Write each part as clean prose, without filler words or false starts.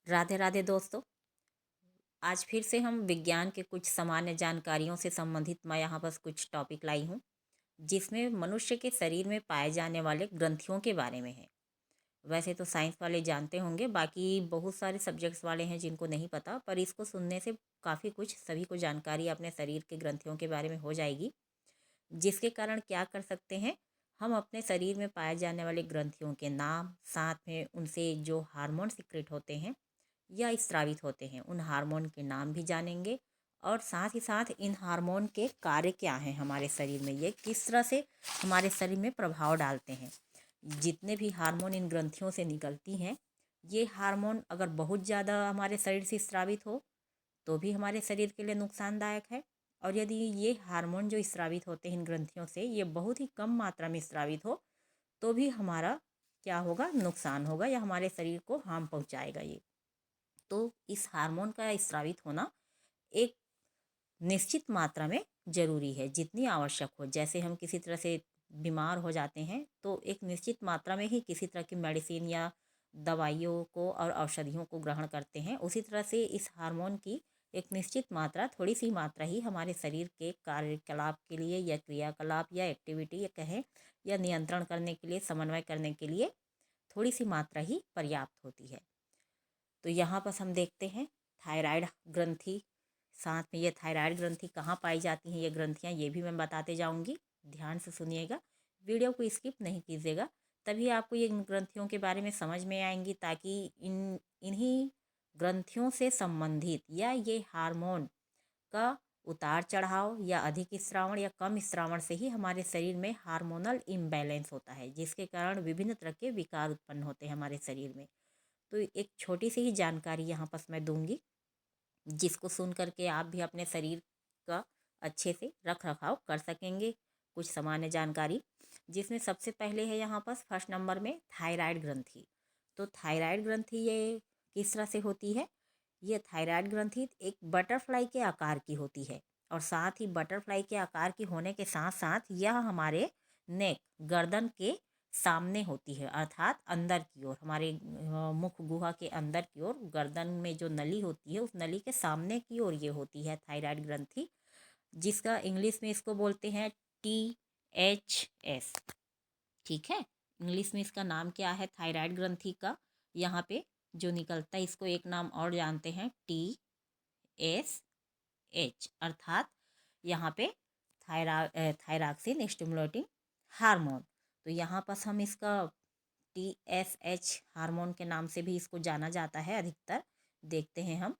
राधे राधे दोस्तों। आज फिर से हम विज्ञान के कुछ सामान्य जानकारियों से संबंधित मैं यहाँ बस कुछ टॉपिक लाई हूँ, जिसमें मनुष्य के शरीर में पाए जाने वाले ग्रंथियों के बारे में है। वैसे तो साइंस वाले जानते होंगे, बाकी बहुत सारे सब्जेक्ट्स वाले हैं जिनको नहीं पता, पर इसको सुनने से काफ़ी कुछ सभी को जानकारी अपने शरीर के ग्रंथियों के बारे में हो जाएगी। जिसके कारण क्या कर सकते हैं, हम अपने शरीर में पाए जाने वाले ग्रंथियों के नाम, साथ में उनसे जो हार्मोन सिक्रेट होते हैं या स्रावित होते हैं, उन हार्मोन के नाम भी जानेंगे। और साथ ही साथ इन हार्मोन के कार्य क्या हैं हमारे शरीर में, ये किस तरह से हमारे शरीर में प्रभाव डालते हैं। जितने भी हार्मोन इन ग्रंथियों से निकलती हैं, ये हार्मोन अगर बहुत ज़्यादा हमारे शरीर से स्रावित हो तो भी हमारे शरीर के लिए नुकसानदायक है। और यदि ये हार्मोन जो स्रावित होते हैं इन ग्रंथियों से, ये बहुत ही कम मात्रा में स्रावित हो तो भी हमारा क्या होगा, नुकसान होगा या हमारे शरीर को हार्म पहुंचाएगा ये। तो इस हार्मोन का स्रावित होना एक निश्चित मात्रा में ज़रूरी है, जितनी आवश्यक हो। जैसे हम किसी तरह से बीमार हो जाते हैं तो एक निश्चित मात्रा में ही किसी तरह की मेडिसिन या दवाइयों को और औषधियों को ग्रहण करते हैं, उसी तरह से इस हार्मोन की एक निश्चित मात्रा, थोड़ी सी मात्रा ही हमारे शरीर के कार्यकलाप के लिए या क्रियाकलाप या एक्टिविटी या कहें या नियंत्रण करने के लिए, समन्वय करने के लिए थोड़ी सी मात्रा ही पर्याप्त होती है। तो यहाँ पर हम देखते हैं थायराइड ग्रंथि। साथ में ये थायराइड ग्रंथि कहाँ पाई जाती हैं, ये ग्रंथियाँ, ये भी मैं बताते जाऊँगी। ध्यान से सुनिएगा, वीडियो को स्किप नहीं कीजिएगा, तभी आपको ये ग्रंथियों के बारे में समझ में आएंगी, ताकि इन्हीं ग्रंथियों से संबंधित या ये हार्मोन का उतार चढ़ाव या अधिक स्रावण या कम स्रावण से ही हमारे शरीर में हार्मोनल इम्बैलेंस होता है, जिसके कारण विभिन्न तरह के विकार उत्पन्न होते हैं हमारे शरीर में। तो एक छोटी सी ही जानकारी यहाँ पर मैं दूंगी, जिसको सुन करके आप भी अपने शरीर का अच्छे से रख रखाव कर सकेंगे। कुछ सामान्य जानकारी, जिसमें सबसे पहले है यहाँ पर फर्स्ट नंबर में थायराइड ग्रंथि। तो थायराइड ग्रंथि ये किस तरह से होती है, ये थायराइड ग्रंथि एक बटरफ्लाई के आकार की होती है, और साथ ही बटरफ्लाई के आकार की होने के साथ साथ यह हमारे नेक, गर्दन के सामने होती है, अर्थात अंदर की ओर, हमारे मुख गुहा के अंदर की ओर गर्दन में जो नली होती है उस नली के सामने की ओर ये होती है थायराइड ग्रंथि, जिसका इंग्लिश में इसको बोलते हैं THS। ठीक है, इंग्लिश में इसका नाम क्या है थायराइड ग्रंथि का, यहाँ पे जो निकलता है इसको एक नाम और जानते हैं, TSH, अर्थात यहाँ पे थायराक्सिन स्टिमुलेटिंग हार्मोन। तो यहाँ पर हम इसका TSH हार्मोन के नाम से भी इसको जाना जाता है अधिकतर, देखते हैं हम।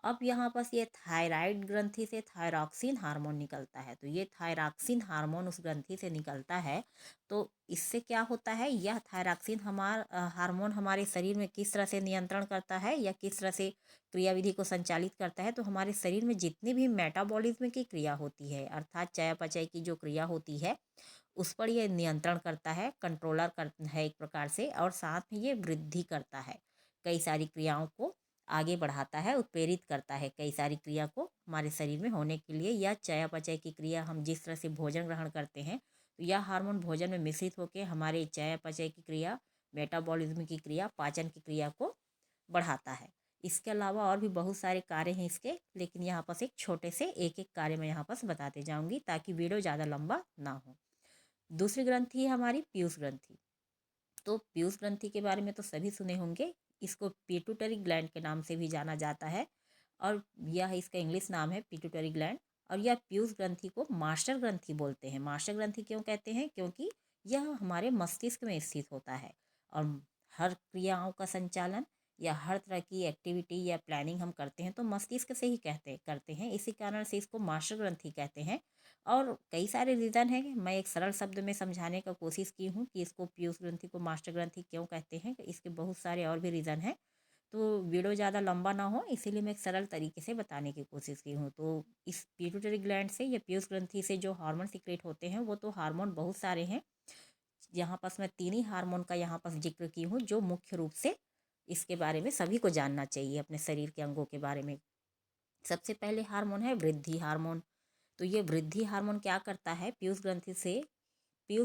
अब यहाँ पर ये थायराइड ग्रंथि से थायरॉक्सिन हार्मोन निकलता है, तो ये थायरॉक्सिन हार्मोन उस ग्रंथि से निकलता है। तो इससे क्या होता है, यह थायरॉक्सिन हार्मोन हमारे शरीर में किस तरह से नियंत्रण करता है या किस तरह से क्रियाविधि को संचालित करता है, तो हमारे शरीर में जितनी भी मेटाबॉलिज्म की क्रिया होती है, अर्थात चयापचय की जो क्रिया होती है, उस पर ये नियंत्रण करता है, कंट्रोलर कर है एक प्रकार से। और साथ में ये वृद्धि करता है, कई सारी क्रियाओं को आगे बढ़ाता है, उत्प्रेरित करता है कई सारी क्रिया को हमारे शरीर में होने के लिए। या चयापचय की क्रिया, हम जिस तरह से भोजन ग्रहण करते हैं, तो यह हार्मोन भोजन में मिश्रित होकर हमारे चयापचय की क्रिया, मेटाबॉलिज्म की क्रिया, पाचन की क्रिया को बढ़ाता है। इसके अलावा और भी बहुत सारे कार्य हैं इसके, लेकिन यहाँ पर एक छोटे से एक एक कार्य मैं यहाँ पर बताते जाऊँगी, ताकि वीडियो ज़्यादा लंबा ना हो। दूसरी ग्रंथि है हमारी पीयूष ग्रंथि। तो पीयूष ग्रंथि के बारे में तो सभी सुने होंगे, इसको पिट्यूटरी ग्लैंड के नाम से भी जाना जाता है, और यह इसका इंग्लिश नाम है पिट्यूटरी ग्लैंड। और यह पीयूष ग्रंथि को मास्टर ग्रंथि बोलते हैं। मास्टर ग्रंथि क्यों कहते हैं, क्योंकि यह हमारे मस्तिष्क में स्थित होता है, और हर क्रियाओं का संचालन या हर तरह की एक्टिविटी या प्लानिंग हम करते हैं तो मस्तिष्क से ही करते हैं, इसी कारण से इसको मास्टर ग्रंथि कहते हैं। और कई सारे रीज़न हैं, मैं एक सरल शब्द में समझाने का कोशिश की हूँ कि इसको पीयूष ग्रंथि को मास्टर ग्रंथि क्यों कहते हैं, इसके बहुत सारे और भी रीज़न हैं। तो वीडियो ज़्यादा लंबा ना हो, इसीलिए मैं एक सरल तरीके से बताने की कोशिश की हूँ। तो इस पिट्यूटरी ग्लैंड से या पीयूष ग्रंथि से जो हार्मोन सीक्रेट होते हैं, वो तो हार्मोन बहुत सारे हैं। यहाँ पास मैं 3 ही हार्मोन का यहाँ पास जिक्र की हूँ, जो मुख्य रूप से इसके बारे में सभी को जानना चाहिए अपने शरीर के अंगों के बारे में। सबसे पहले हार्मोन है वृद्धि हार्मोन। तो ये वृद्धि हार्मोन क्या करता है, पीयूष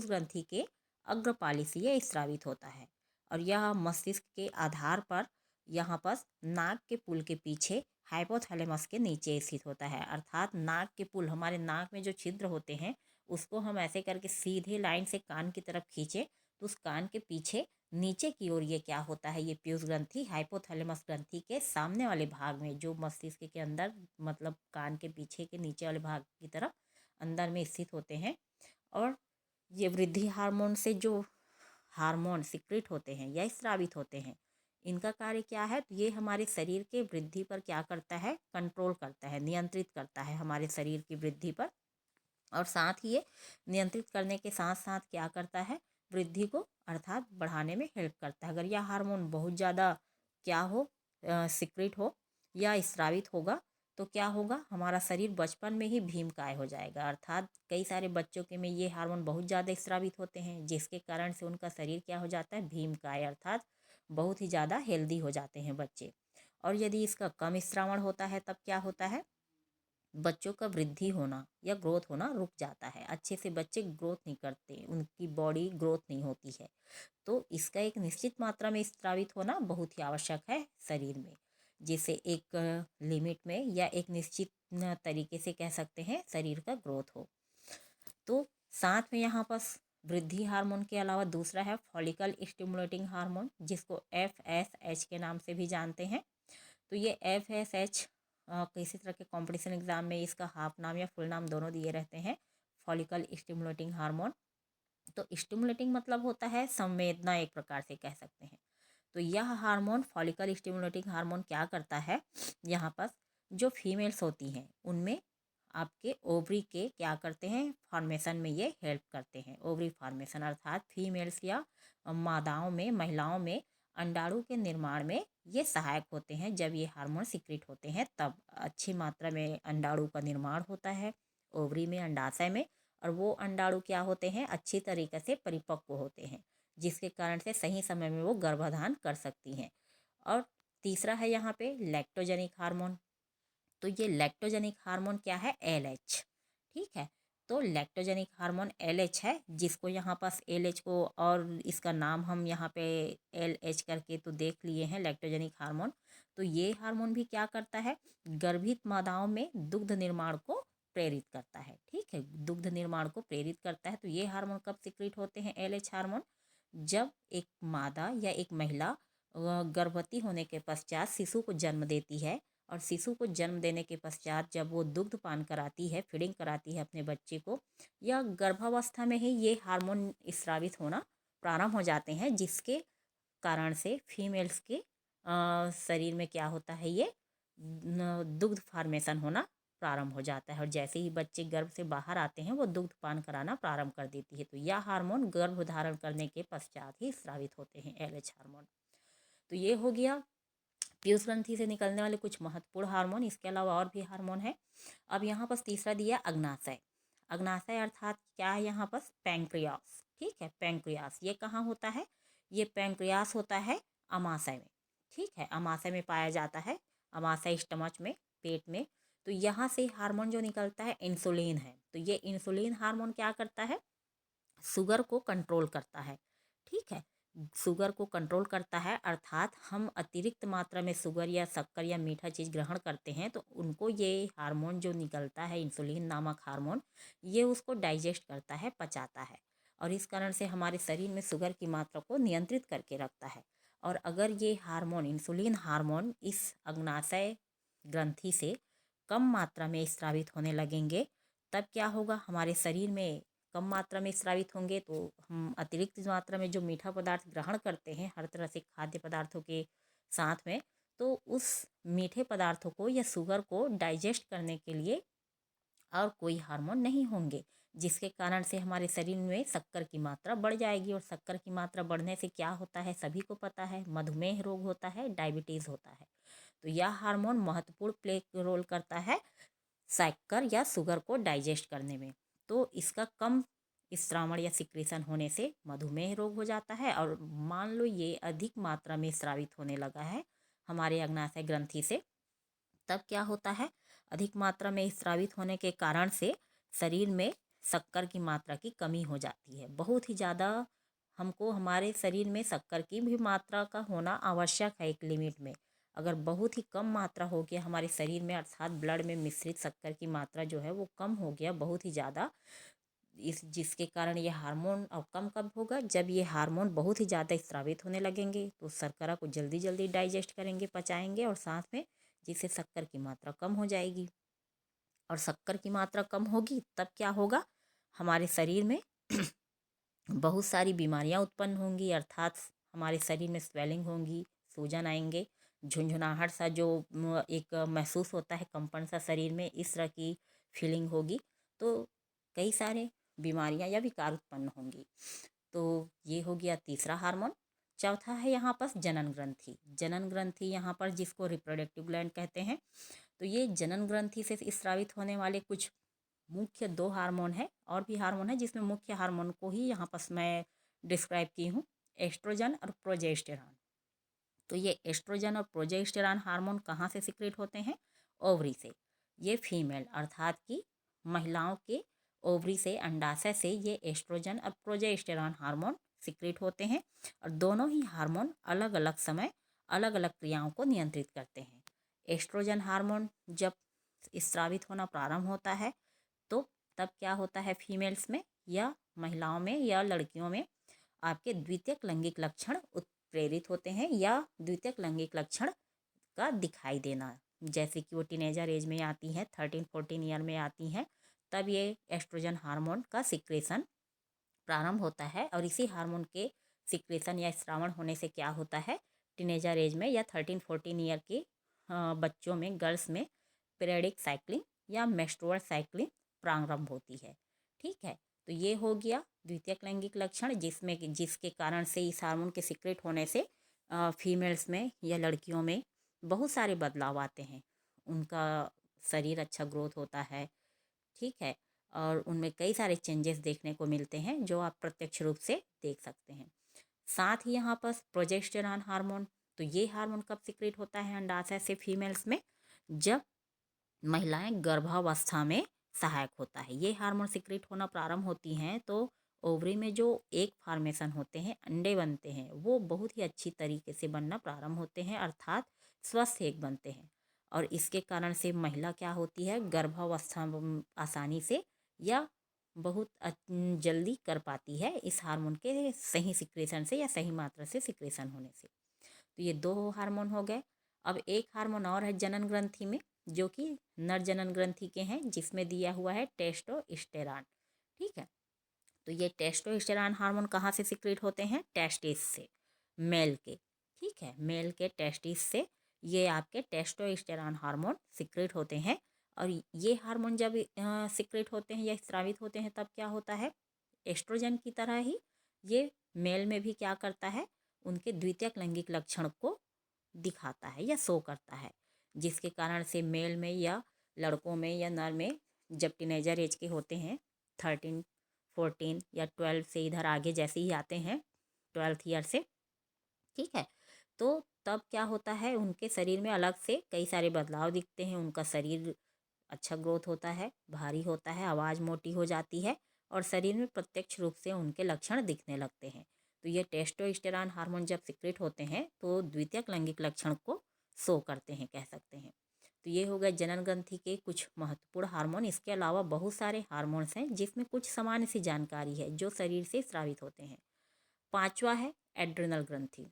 ग्रंथि के अग्रपाली से यह स्रावित होता है, और यह मस्तिष्क के आधार पर यहाँ पर नाक के पुल के पीछे हाइपोथैलेमस के नीचे स्थित होता है। अर्थात नाक के पुल, हमारे नाक में जो छिद्र होते हैं उसको हम ऐसे करके सीधे लाइन से कान की तरफ खींचे तो उस कान के पीछे नीचे की ओर ये क्या होता है, ये पीयूष ग्रंथि हाइपोथैलेमस ग्रंथि के सामने वाले भाग में, जो मस्तिष्क के अंदर मतलब कान के पीछे के नीचे वाले भाग की तरफ अंदर में स्थित होते हैं। और ये वृद्धि हार्मोन से जो हार्मोन सिक्रेट होते हैं या स्रावित होते हैं, इनका कार्य क्या है, तो ये हमारे शरीर के वृद्धि पर क्या करता है, कंट्रोल करता है, नियंत्रित करता है हमारे शरीर की वृद्धि पर। और साथ ही ये नियंत्रित करने के साथ साथ क्या करता है, वृद्धि को अर्थात बढ़ाने में हेल्प करता है। अगर यह हार्मोन बहुत ज़्यादा क्या हो, सिक्रेट हो या स्रावित होगा तो क्या होगा, हमारा शरीर बचपन में ही भीमकाय हो जाएगा। अर्थात कई सारे बच्चों के में ये हार्मोन बहुत ज़्यादा स्रावित होते हैं, जिसके कारण से उनका शरीर क्या हो जाता है, भीमकाय, अर्थात बहुत ही ज़्यादा हेल्दी हो जाते हैं बच्चे। और यदि इसका कम श्रावण होता है तब क्या होता है, बच्चों का वृद्धि होना या ग्रोथ होना रुक जाता है, अच्छे से बच्चे ग्रोथ नहीं करते, उनकी बॉडी ग्रोथ नहीं होती है। तो इसका एक निश्चित मात्रा में स्रावित होना बहुत ही आवश्यक है शरीर में, जिसे एक लिमिट में या एक निश्चित तरीके से कह सकते हैं शरीर का ग्रोथ हो। तो साथ में यहाँ पर वृद्धि हार्मोन के अलावा दूसरा है फॉलिकल स्टिमुलेटिंग हार्मोन, जिसको FSH के नाम से भी जानते हैं। तो ये FSH किसी तरह के कंपटीशन एग्जाम में इसका हाफ नाम या फुल नाम दोनों दिए रहते हैं, फॉलिकल स्टिमुलेटिंग हार्मोन। तो स्टिमुलेटिंग मतलब होता है संवेदना, एक प्रकार से कह सकते हैं। तो यह हार्मोन फॉलिकल स्टिमुलेटिंग हार्मोन क्या करता है, यहाँ पर जो फीमेल्स होती हैं उनमें आपके ओवरी के क्या करते हैं, फॉर्मेशन में ये हेल्प करते हैं। ओवरी फॉर्मेशन अर्थात फीमेल्स या मादाओं में, महिलाओं में अंडाणु के निर्माण में ये सहायक होते हैं। जब ये हार्मोन सिक्रेट होते हैं तब अच्छी मात्रा में अंडाणु का निर्माण होता है ओवरी में, अंडाशय में, और वो अंडाणु क्या होते हैं, अच्छी तरीके से परिपक्व होते हैं, जिसके कारण से सही समय में वो गर्भाधान कर सकती हैं। और तीसरा है यहाँ पे लैक्टोजेनिक हार्मोन। तो ये लैक्टोजेनिक हार्मोन क्या है, LH, ठीक है। तो लैक्टोजेनिक हार्मोन LH है, जिसको यहाँ पास LH को और इसका नाम हम यहाँ पे LH करके तो देख लिए हैं, लैक्टोजेनिक हार्मोन। तो ये हार्मोन भी क्या करता है, गर्भित मादाओं में दुग्ध निर्माण को प्रेरित करता है, ठीक है, दुग्ध निर्माण को प्रेरित करता है। तो ये हार्मोन कब सिक्रिट होते हैं, LH हार्मोन, जब एक मादा या एक महिला गर्भवती होने के पश्चात शिशु को जन्म देती है, और शिशु को जन्म देने के पश्चात जब वो दुग्ध पान कराती है, फीडिंग कराती है अपने बच्चे को, या गर्भावस्था में ही ये हार्मोन स्रावित होना प्रारंभ हो जाते हैं, जिसके कारण से फीमेल्स के शरीर में क्या होता है, ये दुग्ध फॉर्मेशन होना प्रारंभ हो जाता है। और जैसे ही बच्चे गर्भ से बाहर आते हैं वो दुग्ध पान कराना प्रारंभ कर देती है। तो यह हार्मोन गर्भ धारण करने के पश्चात ही स्रावित होते हैं, LH हार्मोन। तो ये हो गया पीयूष ग्रंथि से निकलने वाले कुछ महत्वपूर्ण हार्मोन। इसके अलावा और भी हार्मोन है। अब यहाँ पर तीसरा दिया अग्नाशय। अग्नाशय अर्थात क्या है, यहाँ पर पैंक्रियास, ठीक है, पैंक्रियास ये कहाँ होता है, ये पैंक्रियास होता है अमाशय में, ठीक है, अमाशय में पाया जाता है, अमाशय स्टमच में, पेट में। तो यहाँ से हार्मोन जो निकलता है इंसुलिन है। तो ये इंसुलिन हार्मोन क्या करता है, शुगर को कंट्रोल करता है, ठीक है, शुगर को कंट्रोल करता है। अर्थात हम अतिरिक्त मात्रा में शुगर या शक्कर या मीठा चीज़ ग्रहण करते हैं तो उनको ये हार्मोन जो निकलता है इंसुलिन नामक हार्मोन, ये उसको डाइजेस्ट करता है, पचाता है, और इस कारण से हमारे शरीर में शुगर की मात्रा को नियंत्रित करके रखता है। और अगर ये हार्मोन, इंसुलिन हार्मोन, इस अग्नाशय ग्रंथि से कम मात्रा में स्रावित होने लगेंगे तब क्या होगा, हमारे शरीर में कम मात्रा में स्रावित होंगे तो हम अतिरिक्त मात्रा में जो मीठा पदार्थ ग्रहण करते हैं हर तरह से खाद्य पदार्थों के साथ में, तो उस मीठे पदार्थों को या शुगर को डाइजेस्ट करने के लिए और कोई हार्मोन नहीं होंगे, जिसके कारण से हमारे शरीर में शक्कर की मात्रा बढ़ जाएगी। और शक्कर की मात्रा बढ़ने से क्या होता है, सभी को पता है, मधुमेह रोग होता है, डायबिटीज़ होता है। तो यह हार्मोन महत्वपूर्ण प्ले रोल करता है शक्कर या शुगर को डाइजेस्ट करने में। तो इसका कम स्रावण या सिक्रेशन होने से मधुमेह रोग हो जाता है। और मान लो ये अधिक मात्रा में स्रावित होने लगा है हमारे अग्नाशय ग्रंथि से, तब क्या होता है, अधिक मात्रा में स्रावित होने के कारण से शरीर में शक्कर की मात्रा की कमी हो जाती है। बहुत ही ज़्यादा हमको हमारे शरीर में शक्कर की भी मात्रा का होना आवश्यक है एक लिमिट में। अगर बहुत ही कम मात्रा हो गया हमारे शरीर में, अर्थात ब्लड में मिश्रित शक्कर की मात्रा जो है वो कम हो गया बहुत ही ज़्यादा, इस जिसके कारण ये हार्मोन, अब कम कब होगा, जब ये हार्मोन बहुत ही ज़्यादा स्रावित होने लगेंगे तो शर्करा को जल्दी जल्दी डाइजेस्ट करेंगे, पचाएंगे, और साथ में जिससे शक्कर की मात्रा कम हो जाएगी। और शक्कर की मात्रा कम होगी तब क्या होगा, हमारे शरीर में बहुत सारी बीमारियां उत्पन्न होंगी, अर्थात हमारे शरीर में स्वेलिंग होंगी, सूजन आएंगे, झुंझुनाहट सा जो एक महसूस होता है, कंपन सा शरीर में, इस तरह की फीलिंग होगी। तो कई सारे बीमारियां या विकार उत्पन्न होंगी। तो ये हो गया तीसरा हार्मोन। चौथा है यहाँ पर जनन ग्रंथि। जनन ग्रंथि यहाँ पर जिसको रिप्रोडक्टिव ग्लैंड कहते हैं। तो ये जनन ग्रंथि से स्रावित होने वाले कुछ मुख्य दो हार्मोन है, और भी हार्मोन है जिसमें मुख्य हार्मोन को ही यहाँ पर मैं डिस्क्राइब की हूँ, एस्ट्रोजन और प्रोजेस्टेरॉन। तो ये एस्ट्रोजन और प्रोजेस्टेरॉन हार्मोन कहाँ से सिक्रेट होते हैं, ओवरी से। ये फीमेल अर्थात कि महिलाओं के ओवरी से, अंडाशय से ये एस्ट्रोजन और प्रोजेस्टेरॉन हार्मोन सिक्रेट होते हैं। और दोनों ही हार्मोन अलग अलग समय अलग अलग क्रियाओं को नियंत्रित करते हैं। एस्ट्रोजन हार्मोन जब स्रावित होना प्रारंभ होता है तो तब क्या होता है, फीमेल्स में या महिलाओं में या लड़कियों में आपके द्वितीयक लैंगिक लक्षण उत्प्रेरित होते हैं, या द्वितीयक लैंगिक लक्षण का दिखाई देना, जैसे कि वो टीनेजर एज में आती हैं, 13-14 ईयर में आती हैं, तब ये एस्ट्रोजन हार्मोन का सिक्रेशन प्रारंभ होता है। और इसी हार्मोन के सिक्रेशन या स्रावण होने से क्या होता है, टीनेजर एज में या 13-14 ईयर के बच्चों में, गर्ल्स में पीरियडिक साइक्लिंग या मेंस्ट्रुअल साइक्लिंग प्रारंभ होती है। ठीक है, तो ये हो गया द्वितीयक लैंगिक लक्षण, जिसके कारण से इस हार्मोन के सिक्रेट होने से फीमेल्स में या लड़कियों में बहुत सारे बदलाव आते हैं। उनका शरीर अच्छा ग्रोथ होता है, ठीक है, और उनमें कई सारे चेंजेस देखने को मिलते हैं जो आप प्रत्यक्ष रूप से देख सकते हैं। साथ ही यहाँ पर प्रोजेस्टेरॉन हार्मोन, तो ये हार्मोन कब सिक्रेट होता है अंडाशय से फीमेल्स में, जब महिलाएं गर्भावस्था में सहायक होता है। ये हार्मोन सिक्रेट होना प्रारंभ होती हैं तो ओवरी में जो एग फॉर्मेशन होते हैं, अंडे बनते हैं, वो बहुत ही अच्छी तरीके से बनना प्रारंभ होते हैं, अर्थात स्वस्थ एग बनते हैं। और इसके कारण से महिला क्या होती है, गर्भावस्था आसानी से या बहुत जल्दी कर पाती है इस हार्मोन के सही सिक्रेशन से या सही मात्रा से सिक्रेशन होने से। तो ये दो हार्मोन हो गए। अब एक हार्मोन और है जनन ग्रंथि में, जो कि नर जनन ग्रंथि के हैं, जिसमें दिया हुआ है टेस्टोस्टेरॉन। ठीक है, तो ये टेस्टोस्टेरॉन हार्मोन कहाँ से सिक्रेट होते हैं, टेस्टिस से, मेल के। ठीक है, मेल के टेस्टिस से ये आपके टेस्टोस्टेरॉन हार्मोन सिक्रेट होते हैं। और ये हार्मोन जब सिक्रेट होते हैं या स्रावित होते हैं तब क्या होता है, एस्ट्रोजन की तरह ही ये मेल में भी क्या करता है, उनके द्वितीयक लैंगिक लक्षण को दिखाता है या शो करता है, जिसके कारण से मेल में या लड़कों में या नर में जब टीनेजर एज के होते हैं, 13-14 या 12 से इधर आगे जैसे ही आते हैं, 12th ईयर से, ठीक है, तो तब क्या होता है, उनके शरीर में अलग से कई सारे बदलाव दिखते हैं। उनका शरीर अच्छा ग्रोथ होता है, भारी होता है, आवाज़ मोटी हो जाती है, और शरीर में प्रत्यक्ष रूप से उनके लक्षण दिखने लगते हैं। तो ये टेस्टोस्टेरॉन हार्मोन जब सिक्रेट होते हैं तो द्वितीयक लैंगिक लक्षण को शो करते हैं, कह सकते हैं। तो ये हो गए जनन ग्रंथि के कुछ महत्वपूर्ण हार्मोन। इसके अलावा बहुत सारे हार्मोन्स हैं जिसमें कुछ सामान्य सी जानकारी है जो शरीर से स्रावित होते हैं। पांचवा है एड्रिनल ग्रंथि।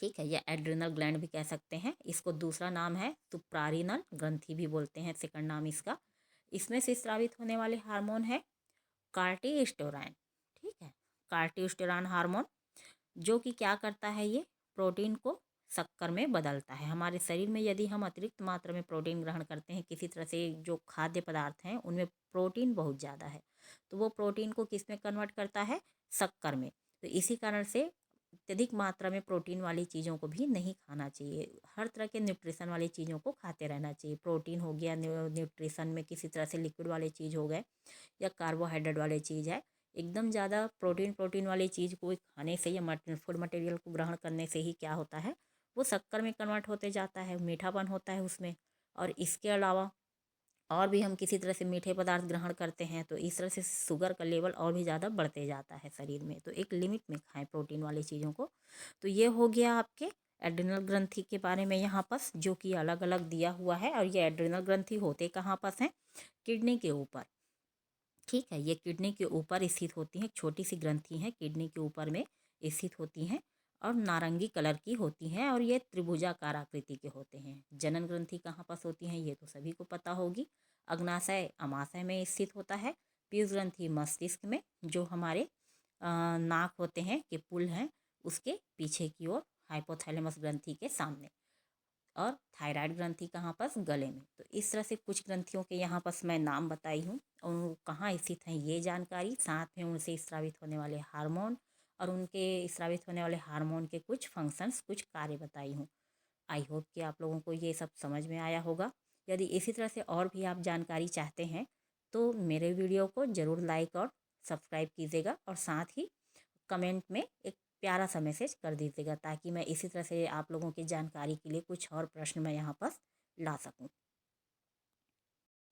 ठीक है, या एड्रिनल ग्लैंड भी कह सकते हैं इसको, दूसरा नाम है सुप्रारिनल ग्रंथि भी बोलते हैं, सेकंड नाम इसका। इसमें से स्रावित होने वाले हार्मोन है कार्टिस्टेरॉन। ठीक है, कार्टिस्टेरॉन हार्मोन, जो कि क्या करता है, ये प्रोटीन को शक्कर में बदलता है। हमारे शरीर में यदि हम अतिरिक्त मात्रा में प्रोटीन ग्रहण करते हैं, किसी तरह से जो खाद्य पदार्थ हैं उनमें प्रोटीन बहुत ज़्यादा है, तो वो प्रोटीन को किस में कन्वर्ट करता है, शक्कर में। तो इसी कारण से अत्यधिक मात्रा में प्रोटीन वाली चीज़ों को भी नहीं खाना चाहिए। हर तरह के न्यूट्रिशन वाली चीज़ों को खाते रहना चाहिए। प्रोटीन हो गया, न्यूट्रिशन में किसी तरह से लिक्विड वाले चीज़ हो गए, या कार्बोहाइड्रेट वाले चीज़ है, एकदम ज़्यादा प्रोटीन वाली चीज़ को खाने से या फूड मटेरियल को ग्रहण करने से ही क्या होता है, वो शक्कर में कन्वर्ट होते जाता है, मीठापन होता है उसमें। और इसके अलावा और भी हम किसी तरह से मीठे पदार्थ ग्रहण करते हैं तो इस तरह से शुगर का लेवल और भी ज़्यादा बढ़ते जाता है शरीर में। तो एक लिमिट में खाएं प्रोटीन वाली चीज़ों को। तो ये हो गया आपके एड्रिनल ग्रंथि के बारे में यहाँ पर, जो कि अलग अलग दिया हुआ है। और ये एड्रिनल ग्रंथि होते कहाँ पर हैं? किडनी के ऊपर। ठीक है, ये किडनी के ऊपर स्थित होती हैं, छोटी सी ग्रंथि हैं, किडनी के ऊपर में स्थित होती हैं और नारंगी कलर की होती हैं और ये त्रिभुजाकार आकृति के होते हैं। जनन ग्रंथि कहाँ पास होती हैं ये तो सभी को पता होगी। अग्नाशय अमाशय में स्थित होता है। पीयूष ग्रंथि मस्तिष्क में, जो हमारे नाक होते हैं के पुल हैं उसके पीछे की ओर, हाइपोथैलेमस ग्रंथि के सामने। और थायराइड ग्रंथि कहाँ पास? गले में। तो इस तरह से कुछ ग्रंथियों के यहाँ पास मैं नाम बताई हूँ और वो कहाँ स्थित हैं ये जानकारी, साथ में उनसे स्रावित होने वाले हार्मोन और उनके स्रावित होने वाले हार्मोन के कुछ फंक्शंस, कुछ कार्य बताई हूँ। आई होप कि आप लोगों को ये सब समझ में आया होगा। यदि इसी तरह से और भी आप जानकारी चाहते हैं तो मेरे वीडियो को ज़रूर लाइक और सब्सक्राइब कीजिएगा और साथ ही कमेंट में एक प्यारा सा मैसेज कर दीजिएगा, ताकि मैं इसी तरह से आप लोगों की जानकारी के लिए कुछ और प्रश्न मैं यहाँ पर ला सकूँ।